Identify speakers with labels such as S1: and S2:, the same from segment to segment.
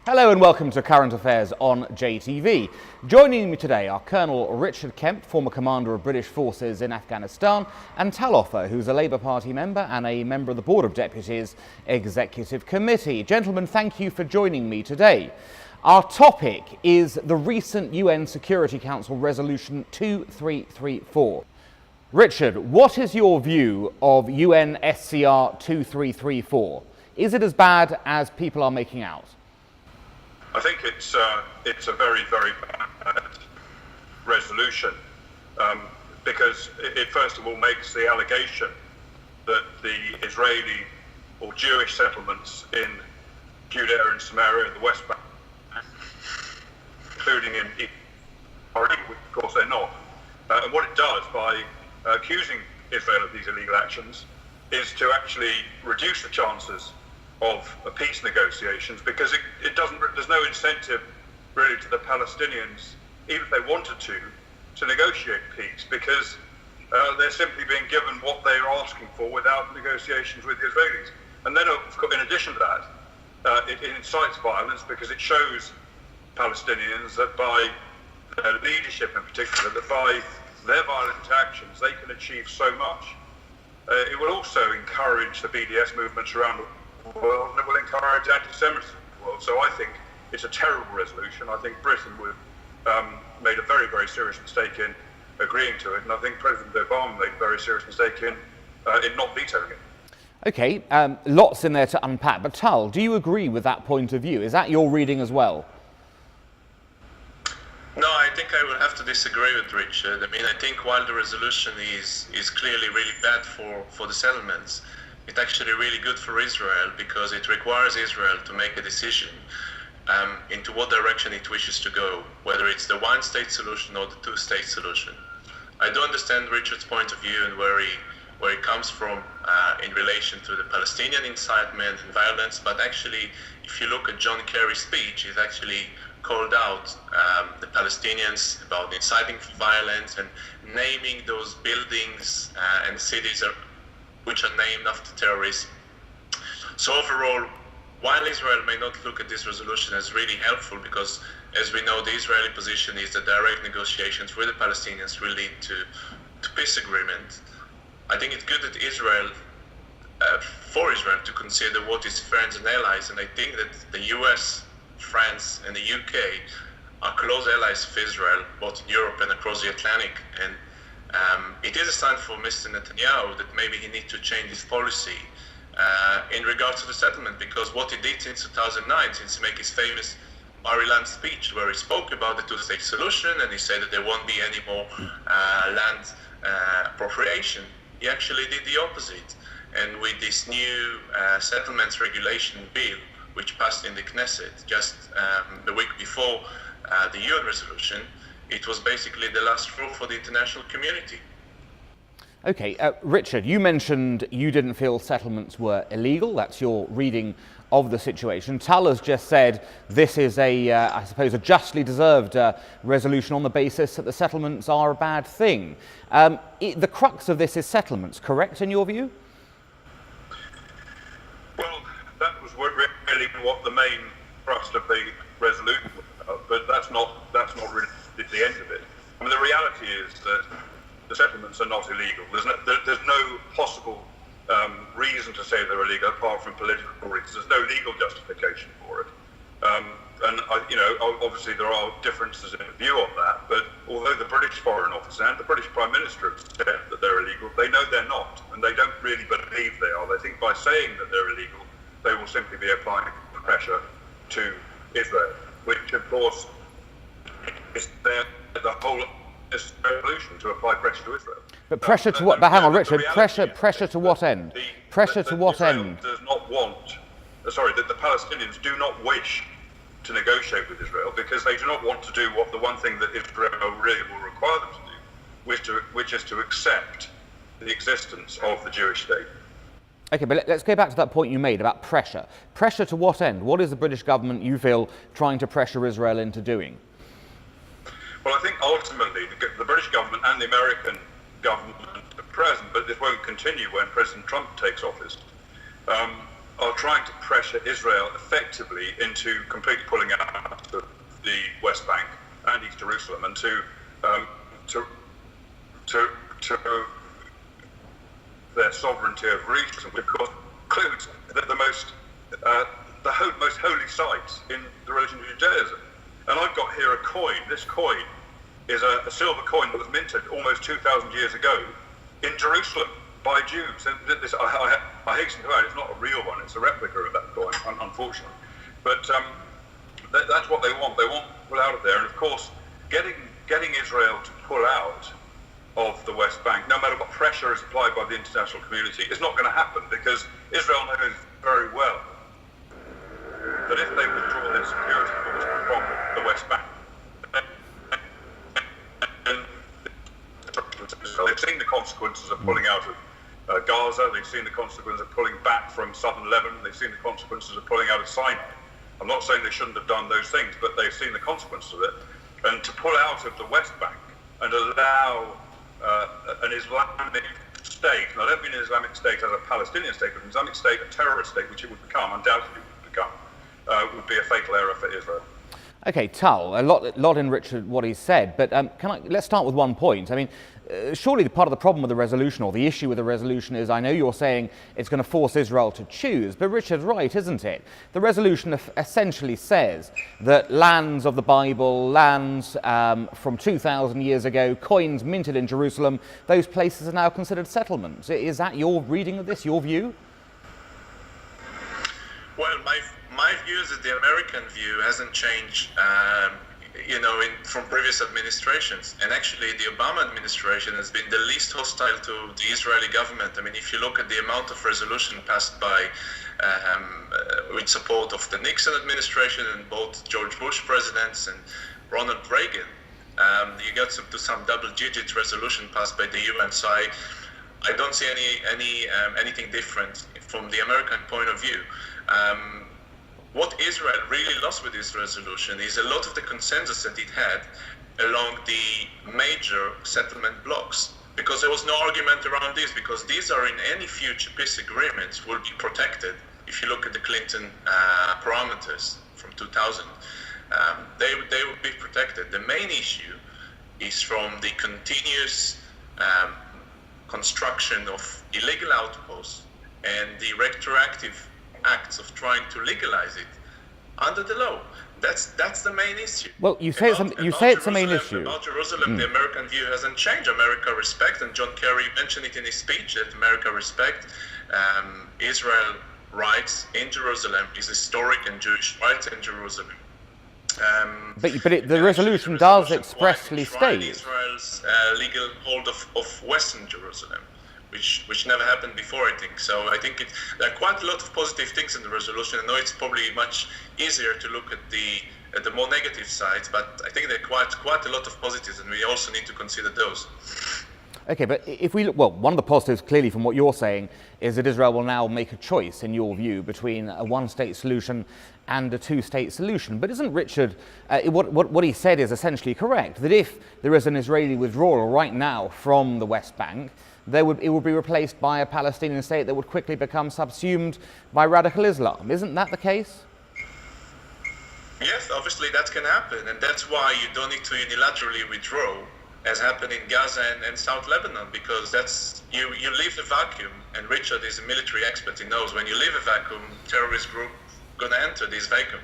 S1: Hello and welcome to Current Affairs on JTV. Joining me today are Colonel Richard Kemp, former commander of British forces in Afghanistan, and Tal Ofer, who's a Labour Party member and a member of the Board of Deputies Executive Committee. Gentlemen, thank you for joining me today. Our topic is the recent UN Security Council Resolution 2334. Richard, what is your view of UNSCR 2334? Is it as bad as people are making out?
S2: I think it's a very, very bad resolution because it first of all makes the allegation that the Israeli or Jewish settlements in Judea and Samaria and the West Bank, including in Israel, of course they're not. And what it does by accusing Israel of these illegal actions is to actually reduce the chances of peace negotiations, because there's no incentive really to the Palestinians, even if they wanted to negotiate peace, because they're simply being given what they're asking for without negotiations with the Israelis. And then in addition to that, it incites violence because it shows Palestinians that by their leadership in particular, that by their violent actions they can achieve so much. It will also encourage the BDS movements around the world, and it will encourage anti-Semitism in the world. So I think it's a terrible resolution. I think Britain made a very, very serious mistake in agreeing to it, and I think President Obama made a very serious mistake in not vetoing it.
S1: Okay, lots in there to unpack, but Tal, do you agree with that point of view? Is that your reading as well?
S3: No, I think I will have to disagree with Richard. I mean, I think while the resolution is clearly really bad for the settlements, it's actually really good for Israel because it requires Israel to make a decision into what direction it wishes to go, whether it's the one-state solution or the two-state solution. I do understand Richard's point of view and where he comes from in relation to the Palestinian incitement and violence, but actually, if you look at John Kerry's speech, he's actually called out the Palestinians about inciting violence and naming those buildings and cities which are named after terrorists. So overall, while Israel may not look at this resolution as really helpful, because as we know, the Israeli position is that direct negotiations with the Palestinians will lead to peace agreement, I think it's good that for Israel to consider what is friends and allies, and I think that the US, France and the UK are close allies of Israel, both in Europe and across the Atlantic, and it is a sign for Mr. Netanyahu that maybe he needs to change his policy in regards to the settlement, because what he did since 2009, since he made his famous Bar-Ilan speech where he spoke about the two-state solution and he said that there won't be any more land appropriation, he actually did the opposite. And with this new settlements regulation bill, which passed in the Knesset just the week before the UN resolution, it was basically the last straw for the international community.
S1: Okay, Richard, you mentioned you didn't feel settlements were illegal. That's your reading of the situation. Tal has just said this is I suppose, a justly deserved resolution on the basis that the settlements are a bad thing. The crux of this is settlements, correct in your view?
S2: Well, that was really what the main thrust of the resolution was about, but that's not really the end of it. I mean, the reality is that the settlements are not illegal. There's no possible reason to say they're illegal apart from political reasons. There's no legal justification for it. Obviously there are differences in view of that, but although the British Foreign Office and the British Prime Minister have said that they're illegal, they know they're not, and they don't really believe they are. They think by saying that they're illegal, they will simply be applying pressure to Israel, which of course is the whole resolution, to apply pressure to Israel.
S1: But pressure to what? But hang on, Richard. Pressure to what end? Pressure to what end?
S2: Does not want. That the Palestinians do not wish to negotiate with Israel because they do not want to do the one thing that Israel really will require them to do, which is to accept the existence of the Jewish state.
S1: Okay, but let's go back to that point you made about pressure. Pressure to what end? What is the British government, you feel, trying to pressure Israel into doing?
S2: Well, I think ultimately the British government and the American government at present, but this won't continue when President Trump takes office, are trying to pressure Israel effectively into completely pulling out of the West Bank and East Jerusalem, and to their sovereignty over regions, which of course includes the most holy sites in the religion of Judaism. And I've got here a coin. This coin is a silver coin that was minted almost 2,000 years ago in Jerusalem by Jews. And this, I hasten to add, it's not a real one, it's a replica of that coin, unfortunately. But that's what they want. They want to pull out of there. And of course, getting Israel to pull out of the West Bank, no matter what pressure is applied by the international community, is not going to happen, because Israel knows very well that if they withdraw their security forces from the West Bank, they've seen the consequences of pulling out of Gaza, they've seen the consequences of pulling back from southern Lebanon, they've seen the consequences of pulling out of Sinai. I'm not saying they shouldn't have done those things, but they've seen the consequences of it. And to pull out of the West Bank and allow an Islamic state, and I don't mean an Islamic state as a Palestinian state, but an Islamic state, a terrorist state, which it would become, undoubtedly would become, would be a fatal error for Israel.
S1: Okay, Tal, a lot in Richard what he said, but let's start with one point. I mean, surely part of the problem with the resolution, or the issue with the resolution, is, I know you're saying it's going to force Israel to choose, but Richard's right, isn't it? The resolution essentially says that lands of the Bible, lands from 2,000 years ago, coins minted in Jerusalem, those places are now considered settlements. Is that your reading of this, your view?
S3: Well, my view is that the American view hasn't changed, from previous administrations. And actually, the Obama administration has been the least hostile to the Israeli government. I mean, if you look at the amount of resolution passed by, with support of the Nixon administration and both George Bush presidents and Ronald Reagan, you get to some double-digit resolution passed by the UN. So I don't see anything different from the American point of view. What Israel really lost with this resolution is a lot of the consensus that it had along the major settlement blocks, because there was no argument around this, because these are in any future peace agreements will be protected. If you look at the Clinton parameters from 2000, they would be protected. The main issue is from the continuous construction of illegal outposts and the retroactive acts of trying to legalize it under the law. That's the main issue.
S1: Well, you say it's the main issue.
S3: About Jerusalem, the American view hasn't changed. America respects, and John Kerry mentioned it in his speech, that America respects Israel rights in Jerusalem, is historic and Jewish rights in Jerusalem.
S1: The resolution does expressly state
S3: Israel's legal hold of Western Jerusalem, which never happened before, I think. So I think there are quite a lot of positive things in the resolution. I know it's probably much easier to look at the more negative sides, but I think there are quite a lot of positives, and we also need to consider those.
S1: Okay, but if we look, well, one of the positives clearly from what you're saying is that Israel will now make a choice, in your view, between a one-state solution and a two-state solution. But isn't Richard, what he said is essentially correct, that if there is an Israeli withdrawal right now from the West Bank, it would be replaced by a Palestinian state that would quickly become subsumed by radical Islam. Isn't that the case?
S3: Yes, obviously that can happen, and that's why you don't need to unilaterally withdraw, as happened in Gaza and South Lebanon, because you leave the vacuum, and Richard is a military expert. He knows when you leave a vacuum, terrorist group going to enter this vacuum.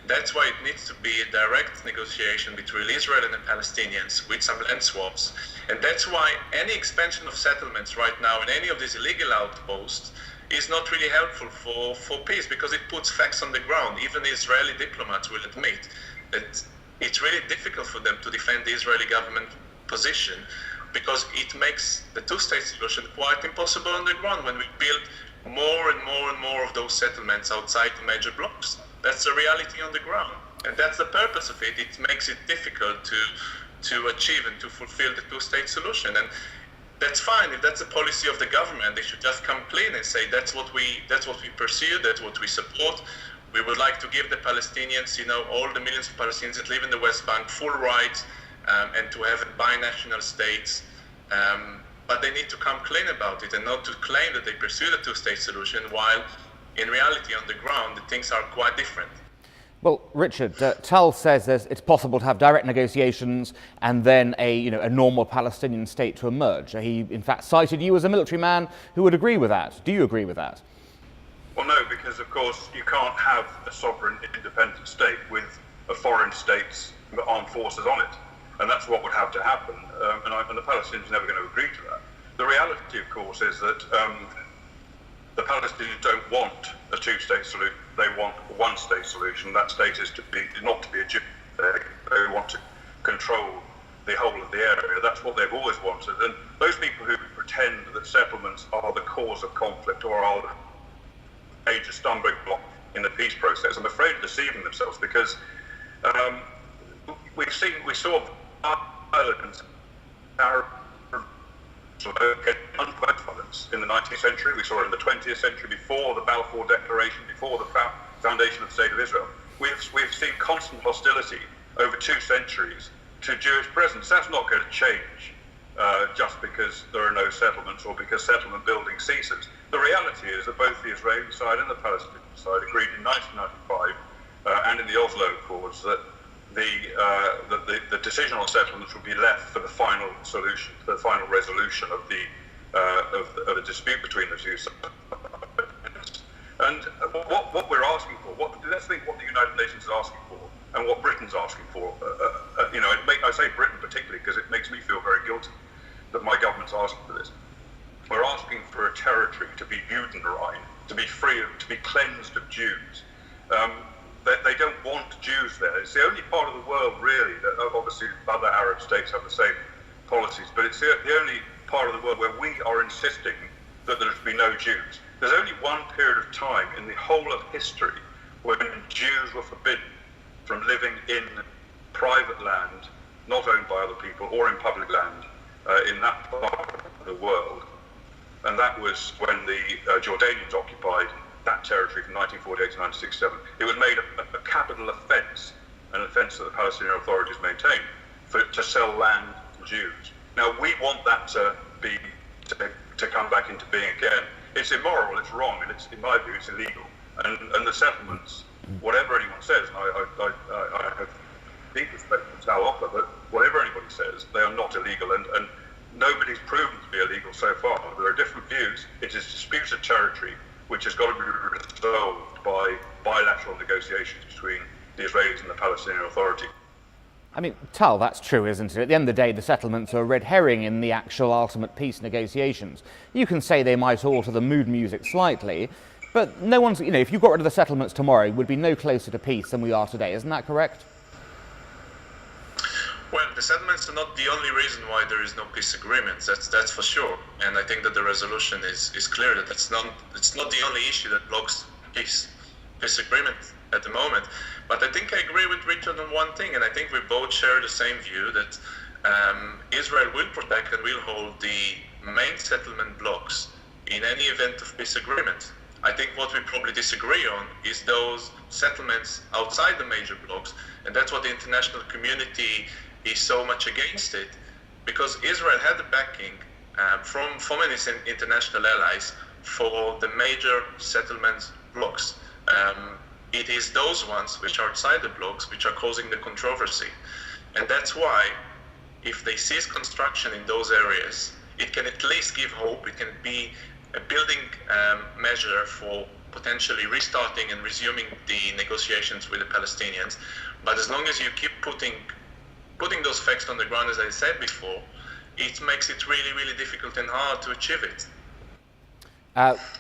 S3: That's why it needs to be a direct negotiation between Israel and the Palestinians with some land swaps. And that's why any expansion of settlements right now in any of these illegal outposts is not really helpful for peace, because it puts facts on the ground. Even Israeli diplomats will admit that it's really difficult for them to defend the Israeli government position, because it makes the two-state solution quite impossible on the ground when we build more and more and more of those settlements outside the major blocks. That's the reality on the ground, and that's the purpose of it. It makes it difficult to achieve and to fulfill the two-state solution. And that's fine if that's the policy of the government. They should just come clean and say that's what we pursue, that's what we support. We would like to give the Palestinians, all the millions of Palestinians that live in the West Bank, full rights, and to have binational states. But they need to come clean about it, and not to claim that they pursue the two-state solution while in reality, on the ground, the things are quite different.
S1: Well, Richard, Tal says it's possible to have direct negotiations and then a normal Palestinian state to emerge. He, in fact, cited you as a military man who would agree with that. Do you agree with that?
S2: Well, no, because, of course, you can't have a sovereign, independent state with a foreign state's armed forces on it. And that's what would have to happen. And the Palestinians are never going to agree to that. The reality, of course, is that the Palestinians don't want a two-state solution. They want a one-state solution. That state is not to be a Jew. They want to control the whole of the area. That's what they've always wanted. And those people who pretend that settlements are the cause of conflict or are the major stumbling block in the peace process, I'm afraid of deceiving themselves, because we saw violence, violence in the 19th century. We saw it in the 20th century, before the Balfour Declaration, before the foundation of the State of Israel. We've seen constant hostility over 2 centuries to Jewish presence. That's not going to change just because there are no settlements or because settlement building ceases. The reality is that both the Israeli side and the Palestinian side agreed in 1995 and in the Oslo Accords that the decision on settlements would be left for the final solution, for the final resolution of the dispute between the two sides. And what we're asking for, let's think what the United Nations is asking for and what Britain's asking for. I say Britain particularly because it makes me feel very guilty that my government's asking for this. We're asking for a territory to be Judenrein, to be free, to be cleansed of Jews. They don't want Jews there. It's the only part of the world, really, that obviously other Arab states have the same policies, but it's the only part of the world where we are insisting that there should be no Jews. There's only one period of time in the whole of history when Jews were forbidden from living in private land, not owned by other people, or in public land in that part of the world. And that was when the Jordanians occupied that territory from 1948 to 1967. It was made a capital offence, an offence that the Palestinian authorities maintained, to sell land to Jews. Now, we want that to come back into being again. It's immoral, it's wrong, and in my view, it's illegal. And the settlements, whatever anyone says, and I have deep respect for Tal Ofer, but whatever anybody says, they are not illegal, and nobody's proven to be illegal so far. There are different views. It is disputed territory, which has got to be resolved by bilateral negotiations between the Israelis and the Palestinian Authority.
S1: I mean, Tal, that's true, isn't it? At the end of the day, the settlements are a red herring in the actual ultimate peace negotiations. You can say they might alter the mood music slightly, but no one's, if you got rid of the settlements tomorrow, we'd be no closer to peace than we are today. Isn't that correct?
S3: Well, the settlements are not the only reason why there is no peace agreements. That's for sure. And I think that the resolution is clear that it's not the only issue that blocks peace agreement at the moment. But I think I agree with Richard on one thing, and I think we both share the same view that Israel will protect and will hold the main settlement blocks in any event of peace agreement. I think what we probably disagree on is those settlements outside the major blocks, and that's what the international community is so much against it, because Israel had the backing from many international allies for the major settlement blocks. It is those ones which are outside the blocks which are causing the controversy. And that's why, if they cease construction in those areas, it can at least give hope. It can be a building measure for potentially restarting and resuming the negotiations with the Palestinians. But as long as you keep putting those facts on the ground, as I said before, it makes it really, really difficult and hard to achieve it.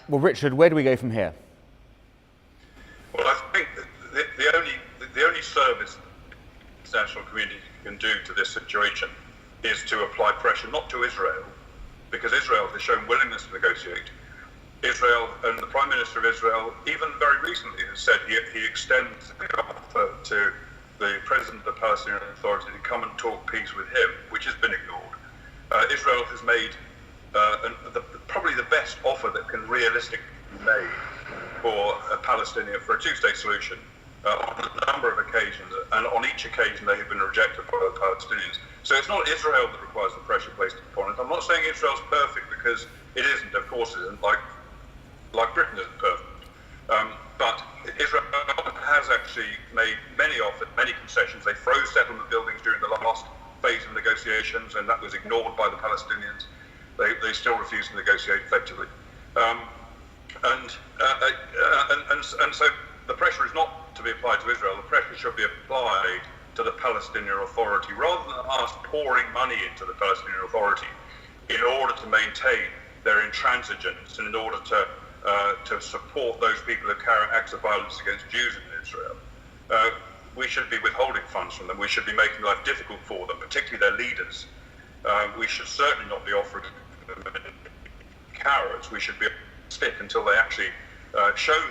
S1: Well, Richard, where do we go from here?
S2: Well, I think that the only service the international community can do to this situation is to apply pressure, not to Israel, because Israel has shown willingness to negotiate. Israel and the Prime Minister of Israel, even very recently, has said he extends the offer to the President of the Palestinian Authority to come and talk peace with him, which has been ignored. Israel has made probably the best offer that can realistically be made for a two-state solution on a number of occasions, and on each occasion they have been rejected by the Palestinians. So it's not Israel that requires the pressure placed upon it. I'm not saying Israel's perfect, because it isn't, of course it isn't, like Britain isn't perfect. But Israel has actually made many concessions. They froze settlement buildings during the last phase of negotiations, and that was ignored by the Palestinians. They still refuse to negotiate effectively. And so the pressure is not to be applied to Israel. The pressure should be applied to the Palestinian Authority, rather than us pouring money into the Palestinian Authority in order to maintain their intransigence and in order to support those people who carry out acts of violence against Jews in Israel. We should be withholding funds from them. We should be making life difficult for them, particularly their leaders. We should certainly not be offering them carrots. We should be stick until they actually show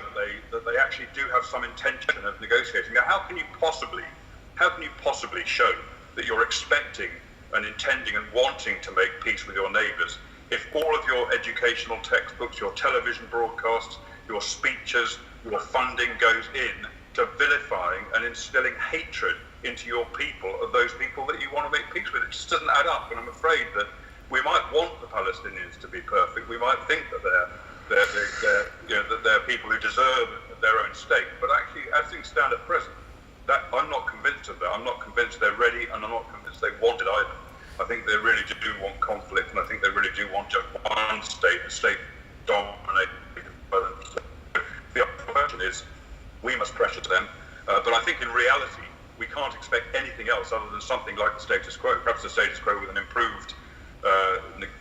S2: that they actually do have some intention of negotiating. Now, how can you possibly show that you're expecting and intending and wanting to make peace with your neighbours if all of your educational textbooks, your television broadcasts, your speeches, your funding goes in to vilifying and instilling hatred into your people of those people that you want to make peace with? It just doesn't add up, and I'm afraid that we might want the Palestinians to be perfect. We might think that they're people who deserve their own state, but actually, as things stand at present, that I'm not convinced of that. I'm not convinced they're ready, and I'm not convinced they want it either. I think they really do want conflict, and I think they really do want just one state, a state dominated by them. The other question is, we must pressure them, but I think in reality, we can't expect anything else other than something like the status quo, perhaps the status quo with an improved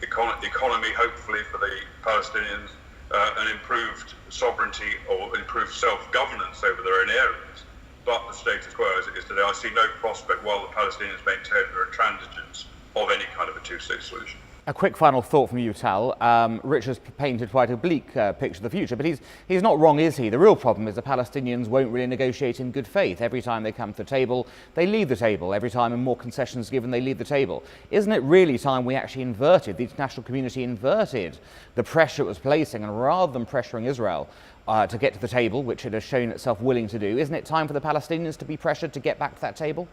S2: economy, hopefully for the Palestinians, an improved sovereignty or improved self-governance over their own areas. But the status quo as it is today, I see no prospect while the Palestinians maintain their intransigence of any kind of a two-state solution.
S1: A quick final thought from you, Tal. Richard's painted quite a bleak picture of the future, but he's not wrong, is he? The real problem is the Palestinians won't really negotiate in good faith. Every time they come to the table, they leave the table. Every time and more concessions given, they leave the table. Isn't it really time we actually inverted, the international community inverted the pressure it was placing, and rather than pressuring Israel to get to the table, which it has shown itself willing to do, isn't it time for the Palestinians to be pressured to get back to that table?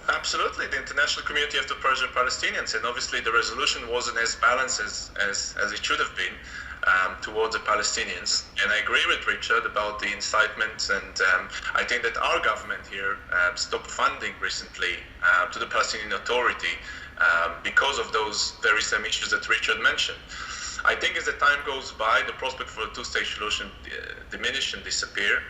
S3: Absolutely, the international community have to pressure Palestinians, and obviously the resolution wasn't as balanced as it should have been towards the Palestinians. And I agree with Richard about the incitement, and I think that our government here stopped funding recently to the Palestinian Authority because of those very same issues that Richard mentioned. I think as the time goes by, the prospect for a two-state solution diminish and disappear.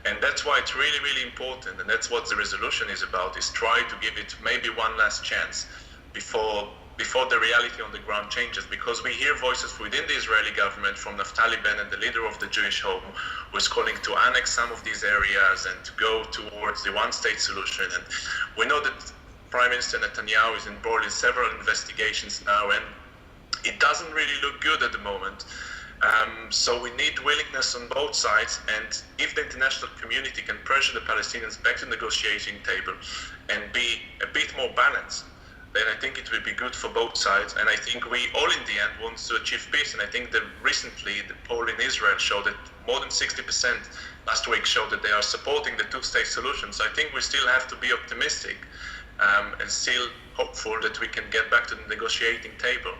S3: And that's why it's really, really important, and that's what the resolution is about, is try to give it maybe one last chance before the reality on the ground changes, because we hear voices within the Israeli government from Naftali Bennett, the leader of the Jewish Home, who is calling to annex some of these areas and to go towards the one-state solution. And we know that Prime Minister Netanyahu is embroiled in several investigations now, and it doesn't really look good at the moment. So we need willingness on both sides, and if the international community can pressure the Palestinians back to the negotiating table and be a bit more balanced, then I think it will be good for both sides. And I think we all in the end want to achieve peace. And I think that recently the poll in Israel showed that more than 60% last week showed that they are supporting the two-state solution. So I think we still have to be optimistic and still hopeful that we can get back to the negotiating table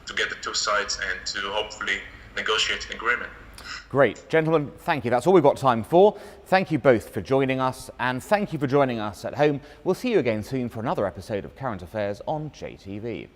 S3: to get the two sides and to hopefully negotiate an agreement.
S1: Great. Gentlemen, thank you. That's all we've got time for. Thank you both for joining us, and thank you for joining us at home. We'll see you again soon for another episode of Current Affairs on JTV.